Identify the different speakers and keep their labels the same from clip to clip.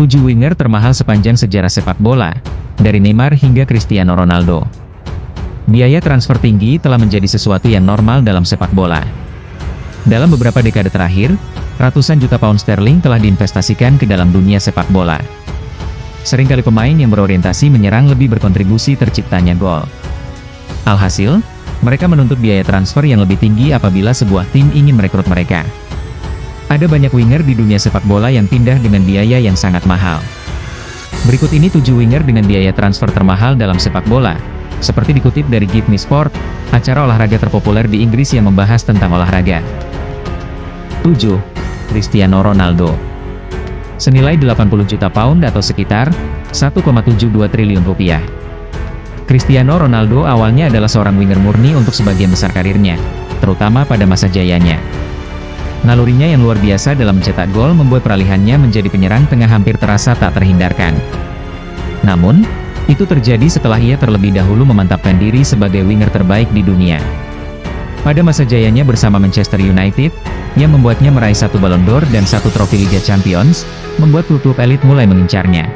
Speaker 1: 7 winger termahal sepanjang sejarah sepak bola, dari Neymar hingga Cristiano Ronaldo. Biaya transfer tinggi telah menjadi sesuatu yang normal dalam sepak bola. Dalam beberapa dekade terakhir, ratusan juta pound sterling telah diinvestasikan ke dalam dunia sepak bola. Seringkali pemain yang berorientasi menyerang lebih berkontribusi terciptanya gol. Alhasil, mereka menuntut biaya transfer yang lebih tinggi apabila sebuah tim ingin merekrut mereka. Ada banyak winger di dunia sepak bola yang pindah dengan biaya yang sangat mahal. Berikut ini 7 winger dengan biaya transfer termahal dalam sepak bola, seperti dikutip dari Give Me Sport, acara olahraga terpopuler di Inggris yang membahas tentang olahraga. 7. Cristiano Ronaldo. Senilai 80 juta pound atau sekitar 1,72 triliun rupiah. Cristiano Ronaldo awalnya adalah seorang winger murni untuk sebagian besar karirnya, terutama pada masa jayanya. Nalurinya yang luar biasa dalam mencetak gol membuat peralihannya menjadi penyerang tengah hampir terasa tak terhindarkan. Namun, itu terjadi setelah ia terlebih dahulu memantapkan diri sebagai winger terbaik di dunia. Pada masa jayanya bersama Manchester United, yang membuatnya meraih 1 Ballon d'Or dan 1 trofi Liga Champions, membuat klub-klub elit mulai mengincarnya.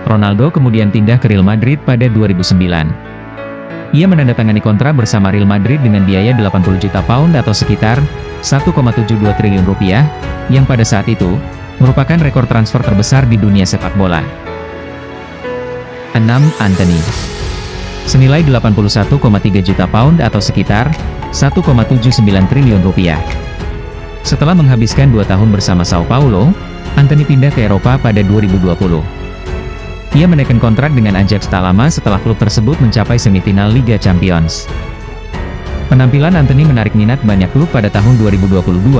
Speaker 1: Ronaldo kemudian pindah ke Real Madrid pada 2009. Ia menandatangani kontrak bersama Real Madrid dengan biaya 80 juta pound atau sekitar 1,72 triliun rupiah, yang pada saat itu, merupakan rekor transfer terbesar di dunia sepak bola. 6. Antony. Senilai 81,3 juta pound atau sekitar 1,79 triliun rupiah. Setelah menghabiskan 2 tahun bersama Sao Paulo, Antony pindah ke Eropa pada 2020. Ia menaikkan kontrak dengan Ajax tak lama setelah klub tersebut mencapai semifinal Liga Champions. Penampilan Antony menarik minat banyak klub pada tahun 2022,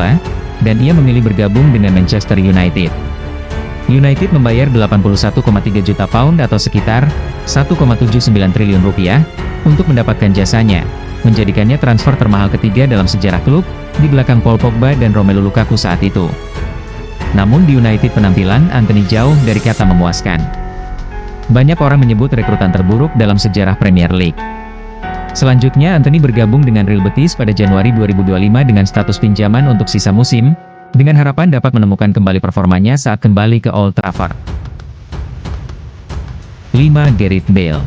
Speaker 1: dan ia memilih bergabung dengan Manchester United. United membayar 81,3 juta pound atau sekitar 1,79 triliun rupiah untuk mendapatkan jasanya, menjadikannya transfer termahal ketiga dalam sejarah klub, di belakang Paul Pogba dan Romelu Lukaku saat itu. Namun di United penampilan Antony jauh dari kata memuaskan. Banyak orang menyebut rekrutan terburuk dalam sejarah Premier League. Selanjutnya Antony bergabung dengan Real Betis pada Januari 2025 dengan status pinjaman untuk sisa musim, dengan harapan dapat menemukan kembali performanya saat kembali ke Old Trafford. 5. Gareth Bale.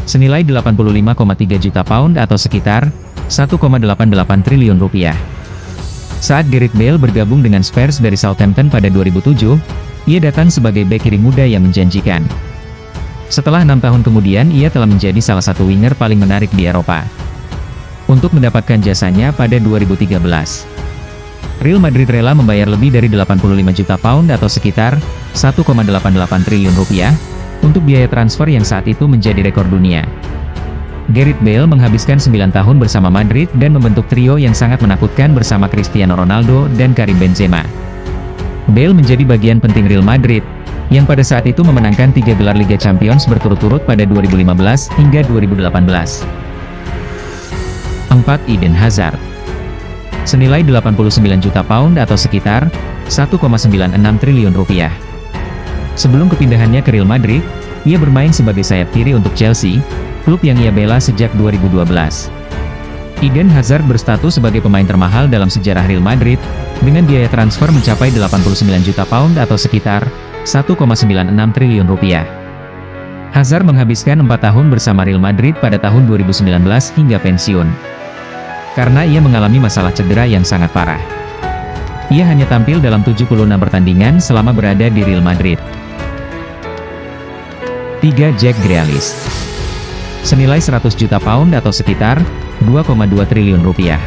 Speaker 1: Senilai 85,3 juta pound atau sekitar 1,88 triliun rupiah. Saat Gareth Bale bergabung dengan Spurs dari Southampton pada 2007, ia datang sebagai bek kiri muda yang menjanjikan. Setelah 6 tahun kemudian ia telah menjadi salah satu winger paling menarik di Eropa. Untuk mendapatkan jasanya pada 2013, Real Madrid rela membayar lebih dari 85 juta pound atau sekitar 1,88 triliun rupiah, untuk biaya transfer yang saat itu menjadi rekor dunia. Gareth Bale menghabiskan 9 tahun bersama Madrid dan membentuk trio yang sangat menakutkan bersama Cristiano Ronaldo dan Karim Benzema. Bale menjadi bagian penting Real Madrid, yang pada saat itu memenangkan 3 gelar Liga Champions berturut-turut pada 2015 hingga 2018. 4. Eden Hazard. Senilai 89 juta pound atau sekitar 1,96 triliun rupiah. Sebelum kepindahannya ke Real Madrid, ia bermain sebagai sayap kiri untuk Chelsea, klub yang ia bela sejak 2012. Eden Hazard berstatus sebagai pemain termahal dalam sejarah Real Madrid, dengan biaya transfer mencapai 89 juta pound atau sekitar 1,96 triliun rupiah. Hazard menghabiskan 4 tahun bersama Real Madrid pada tahun 2019 hingga pensiun. Karena ia mengalami masalah cedera yang sangat parah. Ia hanya tampil dalam 76 pertandingan selama berada di Real Madrid. 3. Jack Grealish. Senilai 100 juta pound atau sekitar 2,2 triliun rupiah.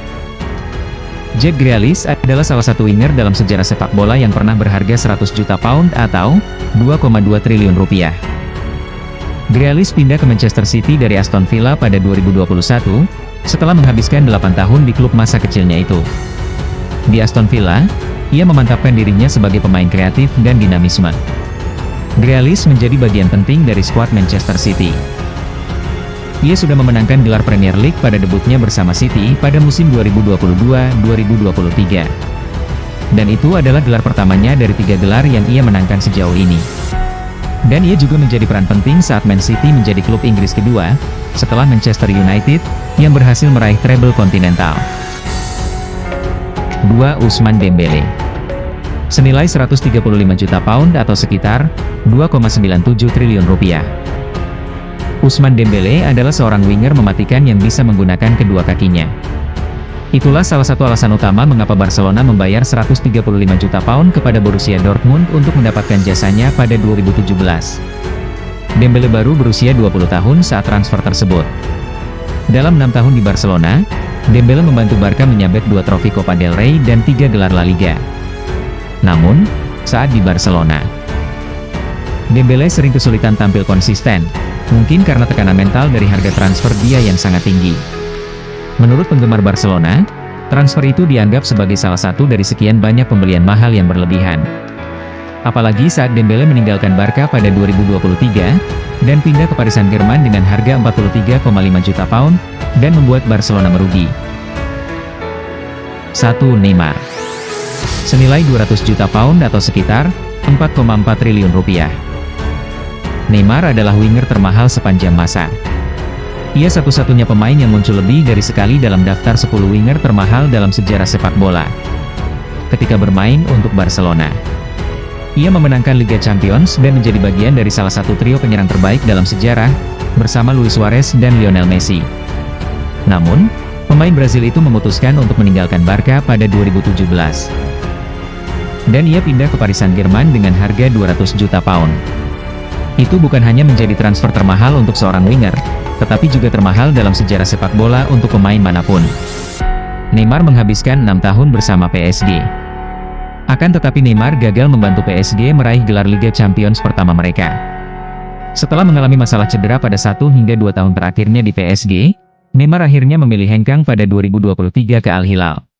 Speaker 1: Jack Grealish adalah salah satu winger dalam sejarah sepak bola yang pernah berharga 100 juta pound atau 2,2 triliun rupiah. Grealish pindah ke Manchester City dari Aston Villa pada 2021, setelah menghabiskan 8 tahun di klub masa kecilnya itu. Di Aston Villa, ia memantapkan dirinya sebagai pemain kreatif dan dinamisme. Grealish menjadi bagian penting dari skuad Manchester City. Ia sudah memenangkan gelar Premier League pada debutnya bersama City pada musim 2022-2023. Dan itu adalah gelar pertamanya dari 3 gelar yang ia menangkan sejauh ini. Dan ia juga menjadi peran penting saat Man City menjadi klub Inggris kedua, setelah Manchester United, yang berhasil meraih treble kontinental. 2. Ousmane Dembélé. senilai 135 juta pound atau sekitar 2,97 triliun rupiah. Ousmane Dembélé adalah seorang winger mematikan yang bisa menggunakan kedua kakinya. Itulah salah satu alasan utama mengapa Barcelona membayar 135 juta pound kepada Borussia Dortmund untuk mendapatkan jasanya pada 2017. Dembélé baru berusia 20 tahun saat transfer tersebut. Dalam 6 tahun di Barcelona, Dembélé membantu Barca menyabet 2 trofi Copa del Rey dan 3 gelar La Liga. Namun, saat di Barcelona, Dembélé sering kesulitan tampil konsisten, mungkin karena tekanan mental dari harga transfer dia yang sangat tinggi. Menurut penggemar Barcelona, transfer itu dianggap sebagai salah satu dari sekian banyak pembelian mahal yang berlebihan. Apalagi saat Dembélé meninggalkan Barca pada 2023, dan pindah ke Paris Saint-Germain dengan harga 43,5 juta pound, dan membuat Barcelona merugi. 1. Neymar. Senilai 200 juta pound atau sekitar 4,4 triliun rupiah. Neymar adalah winger termahal sepanjang masa. Ia satu-satunya pemain yang muncul lebih dari sekali dalam daftar 10 winger termahal dalam sejarah sepak bola. Ketika bermain untuk Barcelona, ia memenangkan Liga Champions dan menjadi bagian dari salah satu trio penyerang terbaik dalam sejarah, bersama Luis Suarez dan Lionel Messi. Namun, pemain Brazil itu memutuskan untuk meninggalkan Barca pada 2017. Dan ia pindah ke Paris Saint-Germain dengan harga 200 juta pound. Itu bukan hanya menjadi transfer termahal untuk seorang winger, tetapi juga termahal dalam sejarah sepak bola untuk pemain manapun. Neymar menghabiskan 6 tahun bersama PSG. Akan tetapi Neymar gagal membantu PSG meraih gelar Liga Champions pertama mereka. Setelah mengalami masalah cedera pada 1 hingga 2 tahun terakhirnya di PSG, Neymar akhirnya memilih hengkang pada 2023 ke Al Hilal.